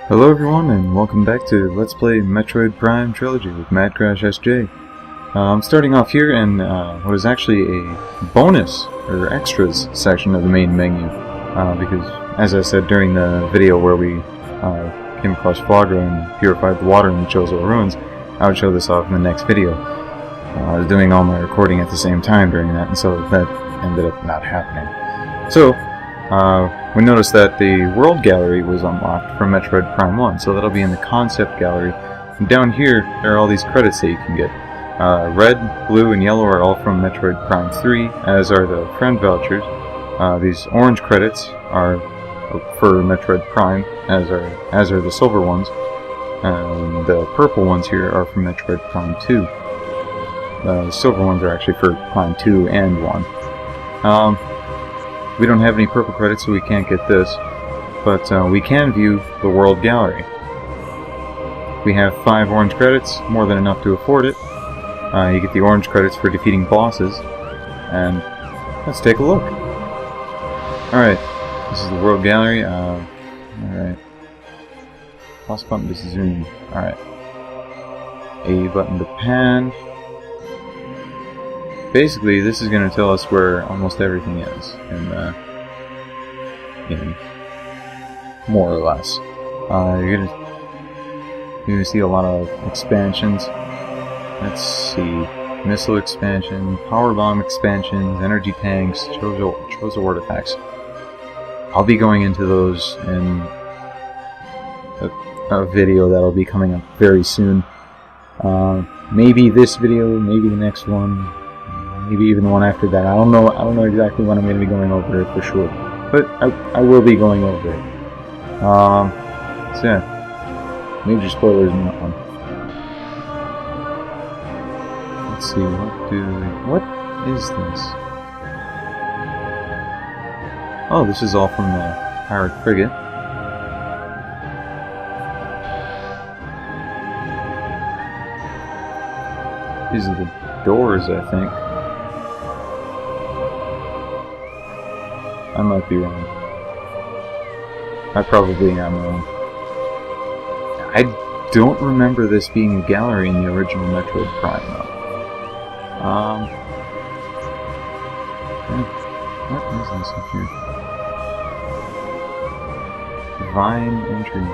Hello everyone, and welcome back to Let's Play Metroid Prime Trilogy with MadCrashSJ. I'm starting off here in what is actually a bonus, or extras, section of the main menu. Because, as I said during the video where we came across Flagra and purified the water in the Chozo Ruins, I would show this off in the next video. I was doing all my recording at the same time during that, and so that ended up not happening. So, we noticed that the World Gallery was unlocked from Metroid Prime 1, so that'll be in the Concept Gallery. And down here, there are all these credits that you can get. Red, blue, and yellow are all from Metroid Prime 3, as are the friend vouchers. These orange credits are for Metroid Prime, as are the silver ones. And the purple ones here are from Metroid Prime 2. The silver ones are actually for Prime 2 and 1. We don't have any purple credits, so we can't get this, but we can view the World Gallery. We have 5 orange credits, more than enough to afford it. You get the orange credits for defeating bosses, and let's take a look. Alright, this is the World Gallery. Alright. Plus button to zoom. Alright. A button to pan. Basically, this is going to tell us where almost everything is, in more or less. You're gonna see a lot of expansions. Let's see, missile expansion, power bomb expansions, energy tanks, Chozo artifacts. I'll be going into those in a video that'll be coming up very soon. Maybe this video, maybe the next one. Maybe even the one after that. I don't know exactly when I'm going to be going over it for sure, but I will be going over it. So yeah, major spoilers in that one. Let's see, what is this? Oh, this is all from the pirate frigate. These are the doors, I think. I might be wrong. I probably am wrong. I don't remember this being a gallery in the original Metroid Prime, though. What is this up here? Divine entry.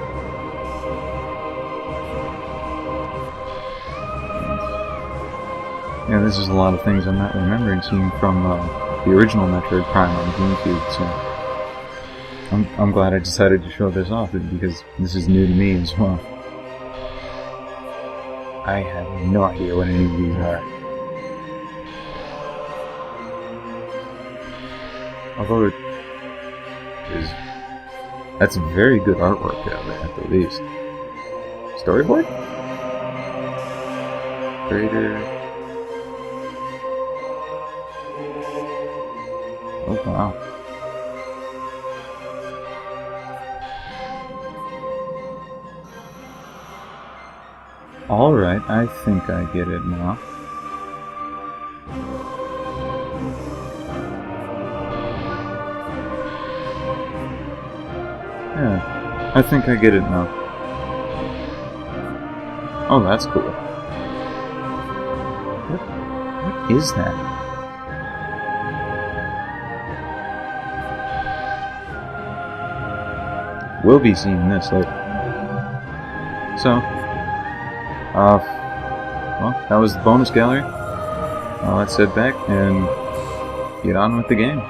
Yeah, this is a lot of things I'm not remembering seeing from the original Metroid Prime on GameCube, so I'm glad I decided to show this off, because this is new to me as well. I have no idea what any of these are. Although that's very good artwork out there, at the least. Storyboard? Crater. Oh, wow. Alright, I think I get it now. Yeah, I think I get it now. Oh, that's cool. What is that? We'll be seeing this later. So, well, that was the bonus gallery. Let's head back and get on with the game.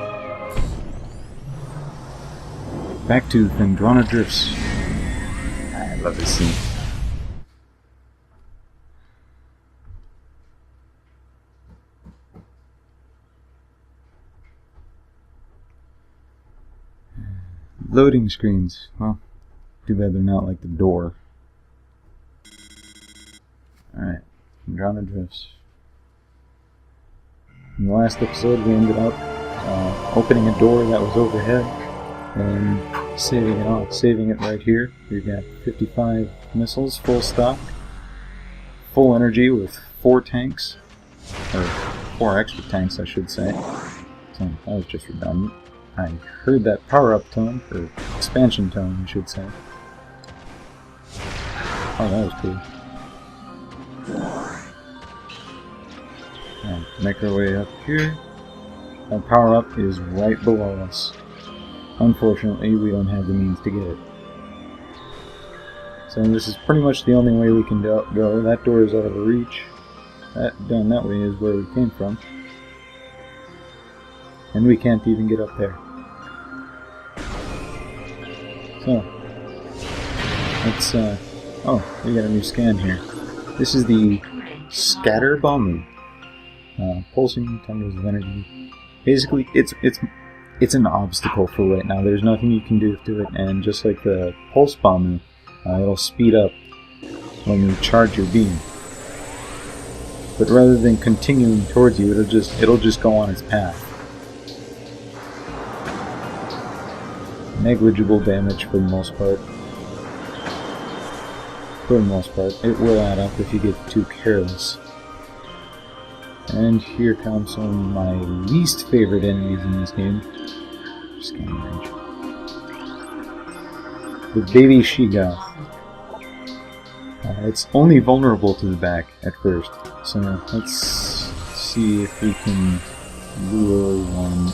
Back to Phendrana Drifts. I love this scene. Loading screens. Well, too bad they're not like the door. Alright, Phendrana Drifts. In the last episode, we ended up opening a door that was overhead and saving it right here. We've got 55 missiles, full stock, full energy with 4 tanks, or 4 extra tanks, I should say. So that was just redundant. I heard that power-up tone, or expansion tone, I should say. Oh, that was cool. And make our way up here. Our power-up is right below us. Unfortunately, we don't have the means to get it. So this is pretty much the only way we can go. That door is out of reach. That down that way is where we came from. And we can't even get up there. So, let's, oh, we got a new scan here. This is the Scatter Bomb. Pulsing tendrils of energy. Basically, it's an obstacle for right now. There's nothing you can do to it, and just like the Pulse Bomb, it'll speed up when you charge your beam. But rather than continuing towards you, it'll just go on its path. Negligible damage for the most part. For the most part, it will add up if you get too careless. And here comes some of my least favorite enemies in this game. Scanning range. The baby she-goth. It's only vulnerable to the back at first, so let's see if we can lure one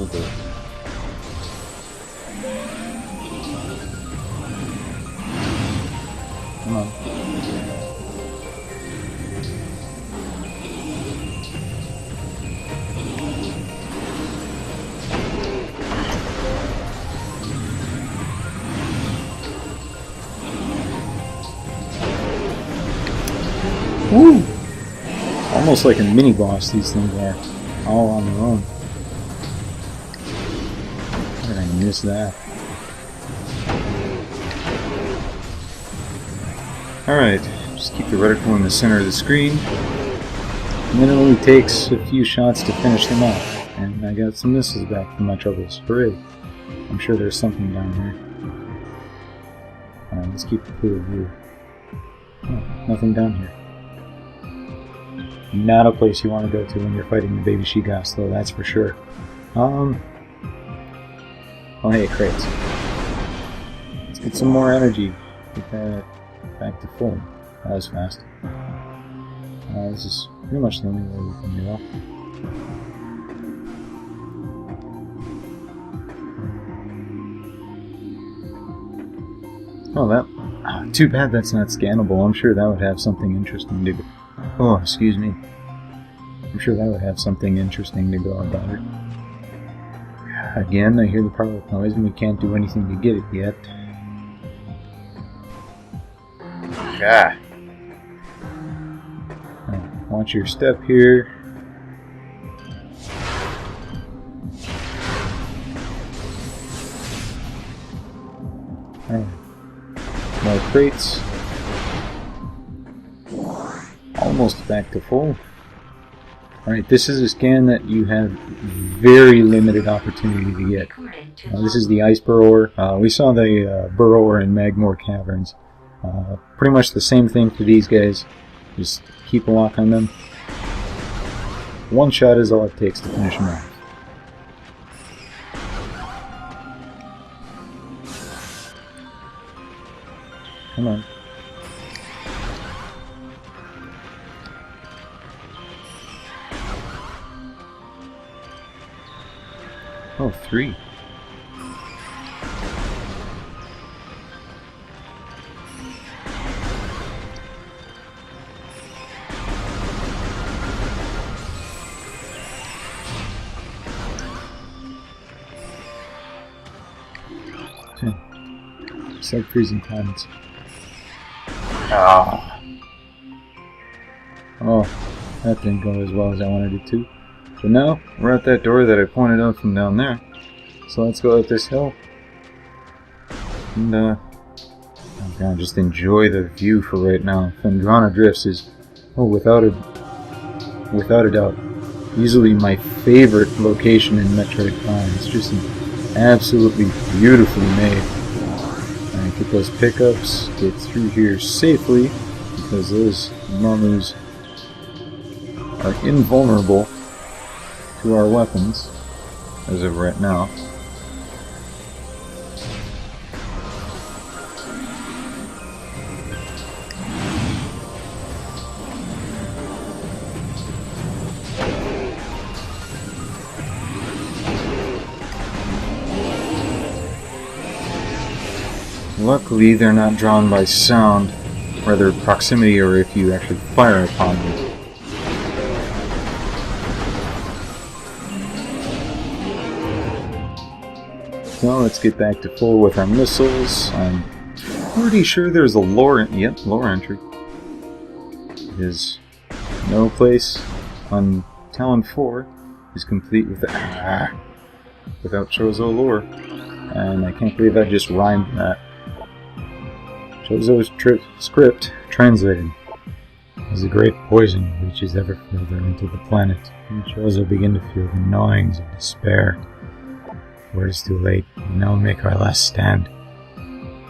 over. Come on. Woo! Almost like a mini-boss these things are, all on their own. How did I miss that? Alright, just keep the reticle in the center of the screen. And then it only takes a few shots to finish them off. And I got some missiles back from my troubles. Hooray! I'm sure there's something down here. Alright, let's keep a clear view. Oh, nothing down here. Not a place you want to go to when you're fighting the baby she-goths, though, that's for sure. Oh hey, crates. Let's get some more energy. Get that back to full. That was fast. This is pretty much the only way we can go. Oh, that... too bad that's not scannable. I'm sure that would have something interesting to go... Oh, excuse me. I'm sure that would have something interesting to go about it. Again, I hear the power-up noise and we can't do anything to get it yet. Ah. Watch your step here. More crates. Almost back to full. Alright, this is a scan that you have very limited opportunity to get. This is the Ice Burrower. We saw the Burrower in Magmore Caverns. Pretty much the same thing for these guys. Just keep a lock on them. One shot is all it takes to finish them off. Come on. Oh, 3. It's like freezing planets. Ah. Oh, that didn't go as well as I wanted it to. But now, we're at that door that I pointed out from down there. So let's go up this hill. And, I'm gonna just enjoy the view for right now. Fendrana Drifts is, oh, without a doubt, easily my favorite location in Metroid Prime. It's just absolutely beautifully made. Alright, get those pickups, get through here safely, because those Marmus are invulnerable to our weapons, as of right now. Luckily, they're not drawn by sound, rather proximity, or if you actually fire upon them. Well, let's get back to full with our missiles. I'm pretty sure there's a lore entry. There's no place on Talon 4 is complete without Chozo lore. And I can't believe I just rhymed that. Chozo's script translated. As the great poison reaches ever further into the planet, and Chozo begin to feel the gnawings of despair. For it is too late, we now make our last stand.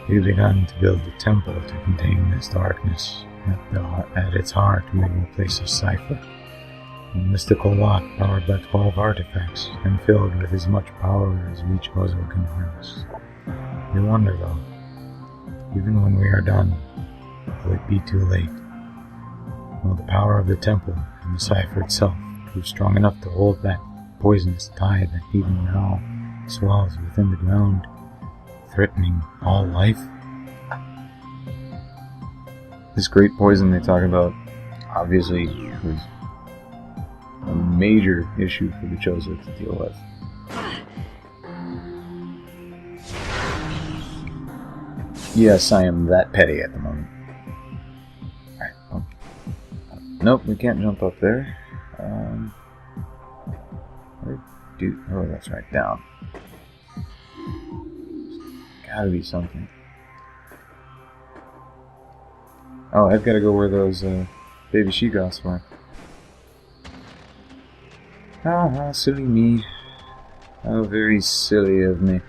We've begun to build the temple to contain this darkness. At its heart, we will place a cipher. A mystical lock powered by 12 artifacts, and filled with as much power as we Chozo can harness. We wonder though, even when we are done, will it be too late? Will the power of the temple and the cipher itself prove strong enough to hold that poisonous tide that even now swells within the ground, threatening all life? This great poison they talk about obviously was a major issue for the Chozo to deal with. Yes, I am that petty at the moment. Alright, well, nope, we can't jump up there. Oh, that's right, down. Gotta be something. Oh, I've gotta go where those baby she-goths were. Ah, silly me. How very silly of me.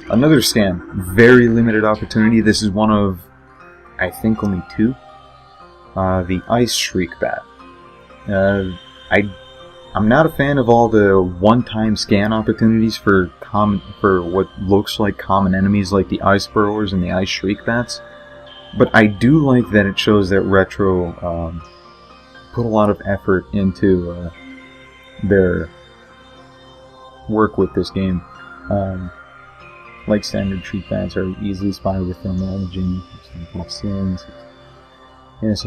Another scan. Very limited opportunity. This is one of, I think, only two. The Ice Shriek Bat. I'm not a fan of all the one-time scan opportunities for what looks like common enemies like the Ice Burrowers and the Ice Shriek Bats. But I do like that it shows that Retro put a lot of effort into their work with this game. Like standard Shriek Bats are easily spotted with thermal imaging. Yes.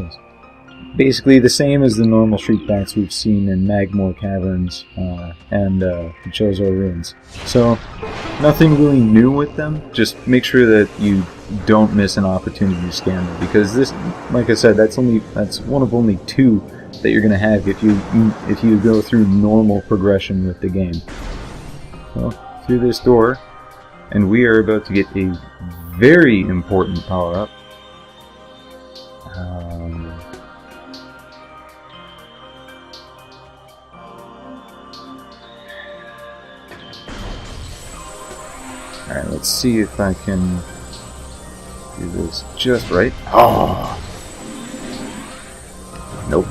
Basically the same as the normal Shriek Bats we've seen in Magmoor Caverns and the Chozo Ruins. So, nothing really new with them. Just make sure that you don't miss an opportunity to scan them, because this, like I said, that's one of only two that you're going to have if you go through normal progression with the game. Well, through this door, and we are about to get a very important power-up. Alright, let's see if I can do this just right. Oh! Nope.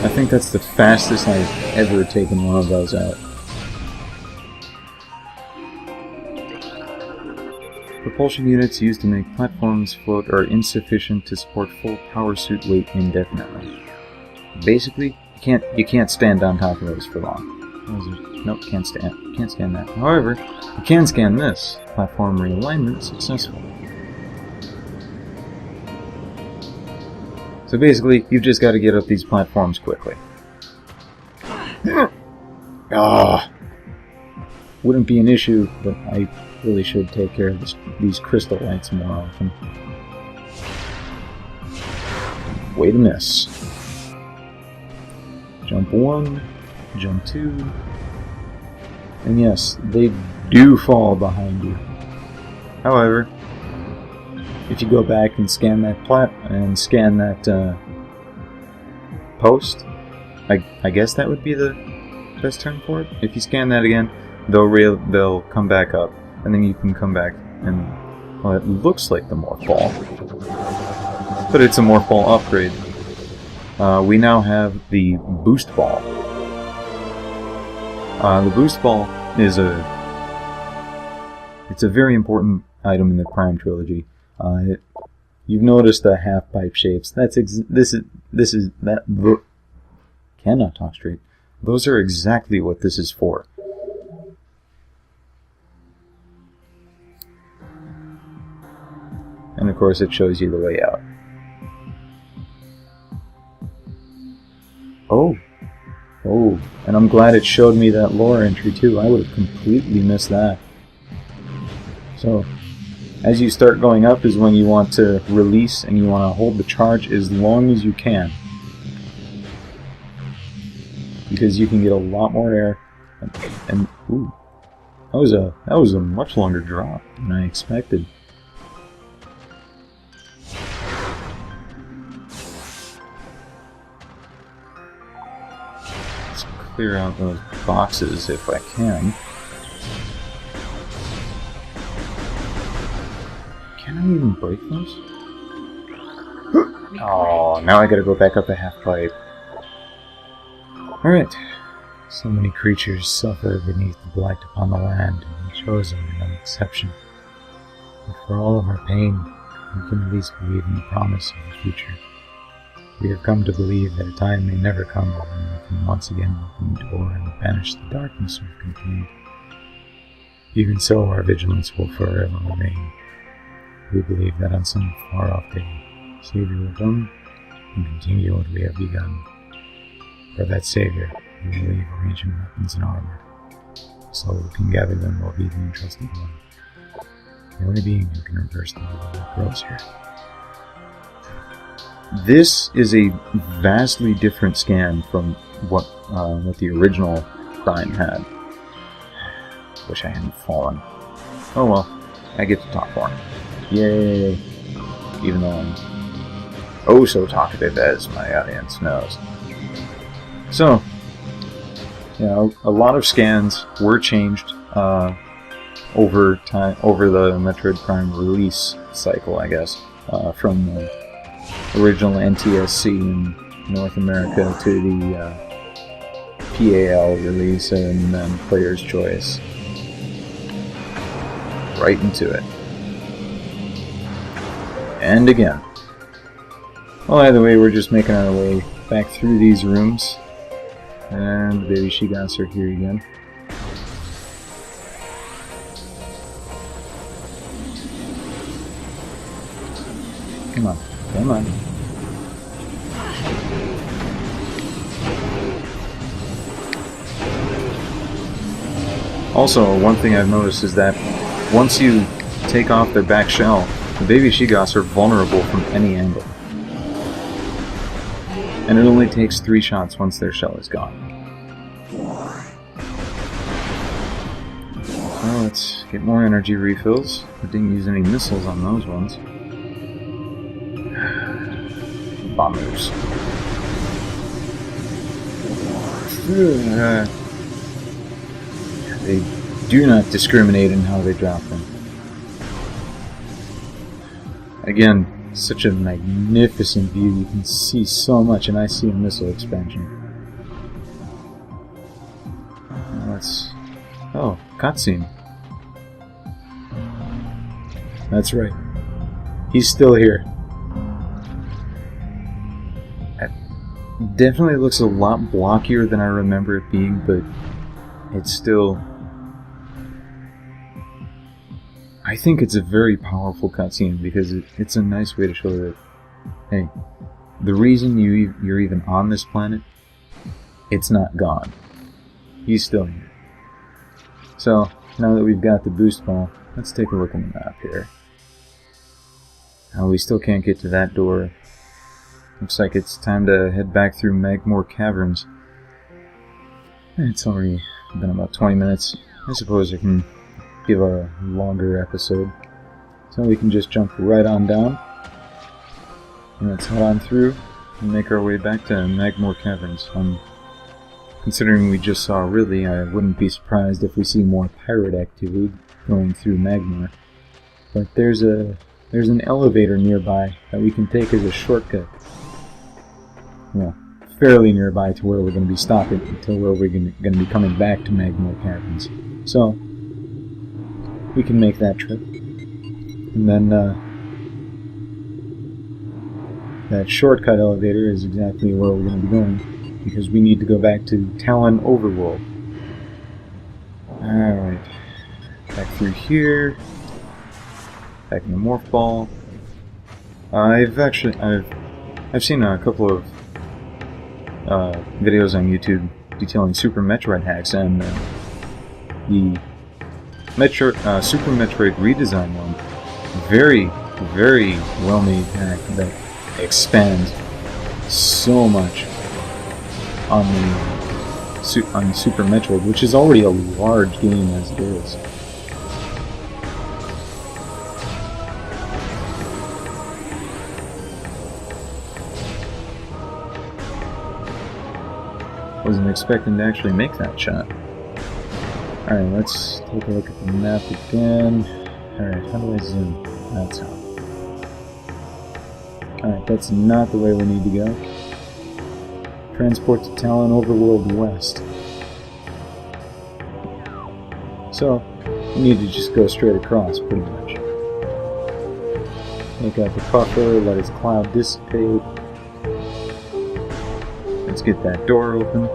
I think that's the fastest I've ever taken one of those out. Propulsion units used to make platforms float are insufficient to support full power suit weight indefinitely. Basically, you can't stand on top of those for long. Nope, can't scan that. However, you can scan this. Platform realignment successful. So basically, you've just got to get up these platforms quickly. Wouldn't be an issue, but I really should take care of these crystal lights more often. Way to miss. Jump 1, jump 2, and yes, they do fall behind you. However, if you go back and scan that post, I guess that would be the best term for it. If you scan that again, they'll come back up, and then you can come back and, well, it looks like the Morph Ball, but it's a Morph Ball upgrade. We now have the Boost Ball. The Boost Ball is it's a very important item in the Prime trilogy. You've noticed the half pipe shapes. cannot talk straight. Those are exactly what this is for. And of course it shows you the way out. Oh, and I'm glad it showed me that lore entry too. I would have completely missed that. So, as you start going up is when you want to release and you want to hold the charge as long as you can. Because you can get a lot more air. And ooh, that was a much longer drop than I expected. Let's clear out those boxes if I can. Can I even break those? Oh, now I gotta go back up a half pipe. Alright. So many creatures suffer beneath the blight upon the land, and the chosen are no exception. But for all of our pain, we can at least believe in the promise of the future. We have come to believe that a time may never come when we can once again open the door and banish the darkness we've contained. Even so, our vigilance will forever remain. We believe that on some far-off day, Savior will come and continue what we have begun. For that Savior, we will leave our ancient weapons and armor, so who can gather them will be the entrusted one, the only being who can reverse the evil that grows here. This is a vastly different scan from what the original Prime had. Wish I hadn't fallen. Oh well, I get to talk more. Yay! Even though I'm oh so talkative, as my audience knows. So, you know, a lot of scans were changed over time, over the Metroid Prime release cycle, I guess, from the original NTSC in North America to the PAL release and then Player's Choice. Right into it. And again. Well, either way, we're just making our way back through these rooms. And the baby Shigas are here again. Come on, come on. Also, one thing I've noticed is that once you take off their back shell, the baby Shigas are vulnerable from any angle. And it only takes 3 shots once their shell is gone. So let's get more energy refills. We didn't use any missiles on those ones. Bombers. They do not discriminate in how they drop them. Again, such a magnificent view. You can see so much, and I see a missile expansion. Let's... oh, cutscene. That's right. He's still here. It definitely looks a lot blockier than I remember it being, but it's still... I think it's a very powerful cutscene because it's a nice way to show that, hey, the reason you're even on this planet, it's not gone. He's still here. So, now that we've got the boost ball, let's take a look at the map here. We still can't get to that door. Looks like it's time to head back through Magmore Caverns. It's already been about 20 minutes. I suppose I can give a longer episode. So we can just jump right on down. And let's head on through and make our way back to Magmore Caverns. Considering we just saw Ridley, I wouldn't be surprised if we see more pirate activity going through Magmore. But there's an elevator nearby that we can take as a shortcut. Well, fairly nearby to where we're going to be stopping until where we're going to be coming back to Magmore Caverns. So we can make that trip. And then that shortcut elevator is exactly where we're going to be going. because we need to go back to Talon Overworld. Alright. Back through here. Back in the Morph Ball. I've seen a couple of videos on YouTube detailing Super Metroid hacks, and the Super Metroid redesign one, very, very well-made hack that expands so much on the Super Metroid, which is already a large game as it is. Wasn't expecting to actually make that shot. Alright, let's take a look at the map again. Alright, how do I zoom? That's how. Alright, that's not the way we need to go. Transport to Talon Overworld West. So, we need to just go straight across, pretty much. Take out the puffer, let its cloud dissipate. Let's get that door open.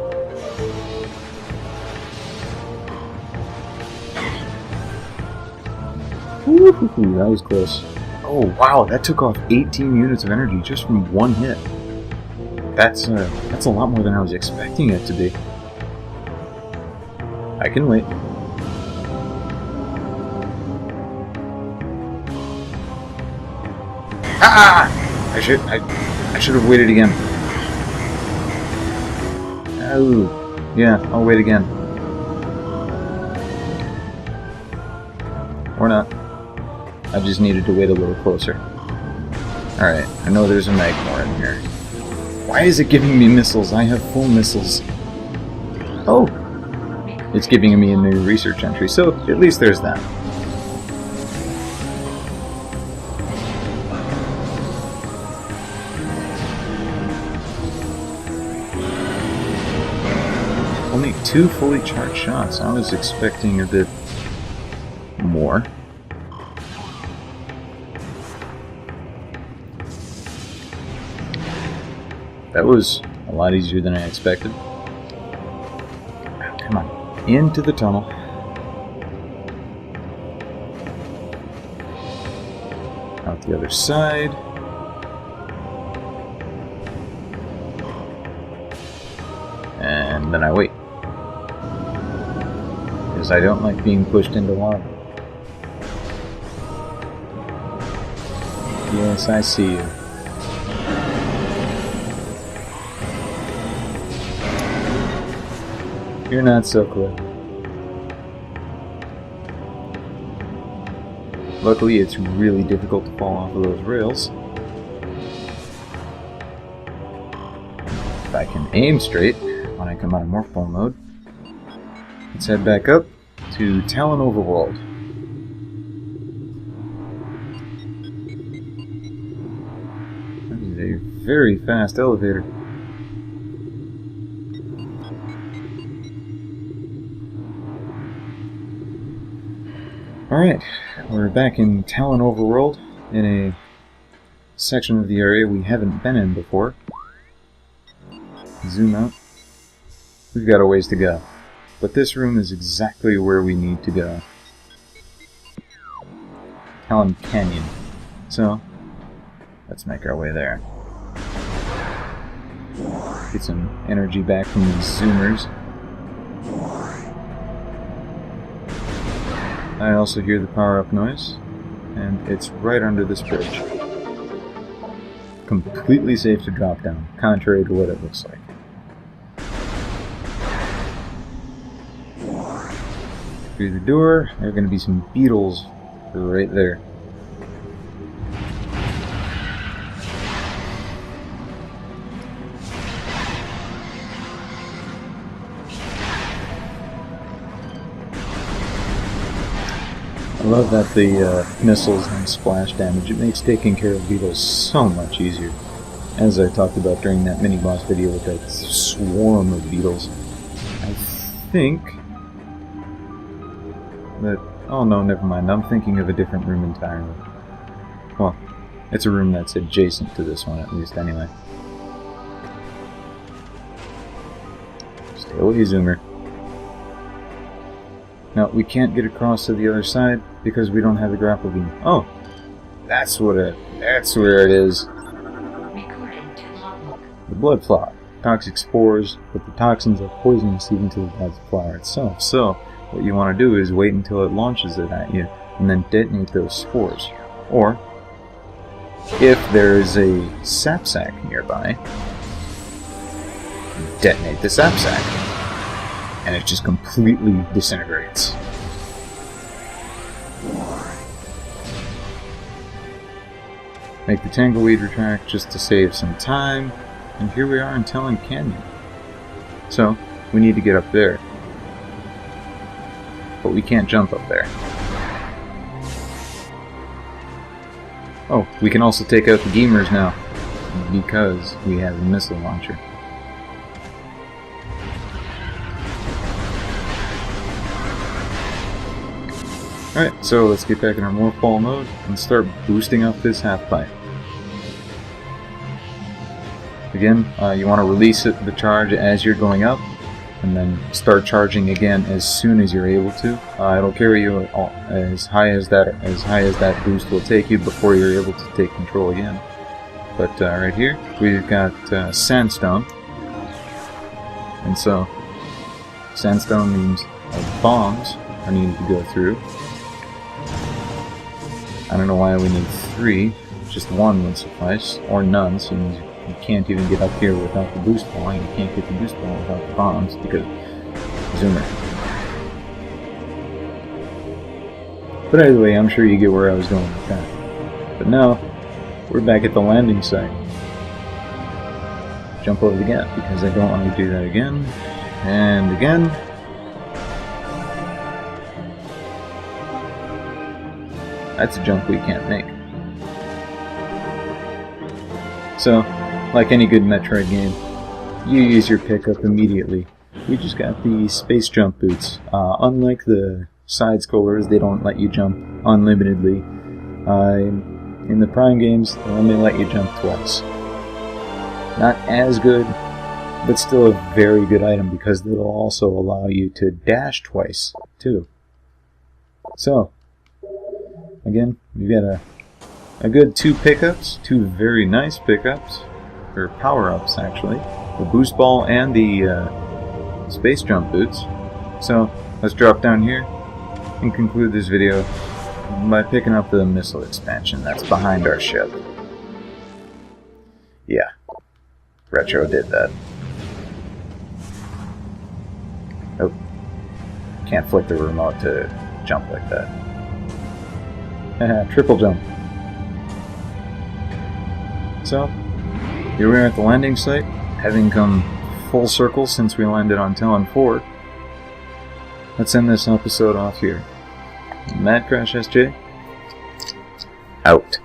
Woohoo, that was close. Oh wow, that took off 18 units of energy just from one hit. That's a lot more than I was expecting it to be. I can wait. Ah! I should have waited again. Oh, yeah, I'll wait again. Or not. I just needed to wait a little closer. Alright, I know there's a Magmor in here. Why is it giving me missiles? I have full missiles. Oh! It's giving me a new research entry, so at least there's that. Only 2 fully charged shots. I was expecting a bit more. That was a lot easier than I expected. Oh, come on. Into the tunnel. Out the other side. And then I wait. Because I don't like being pushed into lava. Yes, I see you. You're not so clever. Luckily, it's really difficult to fall off of those rails. If I can aim straight when I come out of Morph Ball mode. Let's head back up to Talon Overworld. That is a very fast elevator. Alright, we're back in Talon Overworld, in a section of the area we haven't been in before. Zoom out. We've got a ways to go, but this room is exactly where we need to go. Talon Canyon. So, let's make our way there. Get some energy back from these zoomers. I also hear the power-up noise, and it's right under this bridge. Completely safe to drop down, contrary to what it looks like. Through the door, there are going to be some beetles right there. I love that the missiles and splash damage. It makes taking care of beetles so much easier. As I talked about during that mini-boss video with that swarm of beetles. I think that... oh no, never mind. I'm thinking of a different room entirely. Well, it's a room that's adjacent to this one, at least, anyway. Silly Zoomer. Now, we can't get across to the other side because we don't have the grapple beam. Oh! That's where it is. The blood flower. Toxic spores, but the toxins are poisonous even to the blood flower itself. So, what you want to do is wait until it launches it at you, and then detonate those spores. Or, if there is a sap sack nearby, detonate the sap sack, and it just completely disintegrates. Make the tangleweed retract just to save some time, and here we are in Talon Canyon. So, we need to get up there. But we can't jump up there. Oh, we can also take out the Gamers now, because we have a missile launcher. Alright, so let's get back in our Morphball mode and start boosting up this half-pipe. Again, you want to release the charge as you're going up, and then start charging again as soon as you're able to. It'll carry you as high as that boost will take you before you're able to take control again. But right here, we've got sandstone, and so sandstone means bombs are needed to go through. I don't know why we need 3, just 1 would suffice, or none, since you can't even get up here without the boost ball, and you can't get the boost ball without the bombs, because Zoomer. But anyway, I'm sure you get where I was going with that. But now, we're back at the landing site. Jump over the gap, because I don't want to do that again, and again. That's a jump we can't make. So, like any good Metroid game, you use your pickup immediately. We just got the space jump boots. Unlike the side-scrollers, they don't let you jump unlimitedly. In the Prime games, they only let you jump twice. Not as good, but still a very good item because it'll also allow you to dash twice, too. So, again, we've got a good 2 pickups, 2 very nice pickups, or power-ups actually, the boost ball and the space jump boots. So let's drop down here and conclude this video by picking up the missile expansion that's behind our ship. Yeah, Retro did that. Oh, can't flick the remote to jump like that. Triple jump. So, here we are at the landing site, having come full circle since we landed on Talon 4. Let's end this episode off here. MadCrashSJ, out.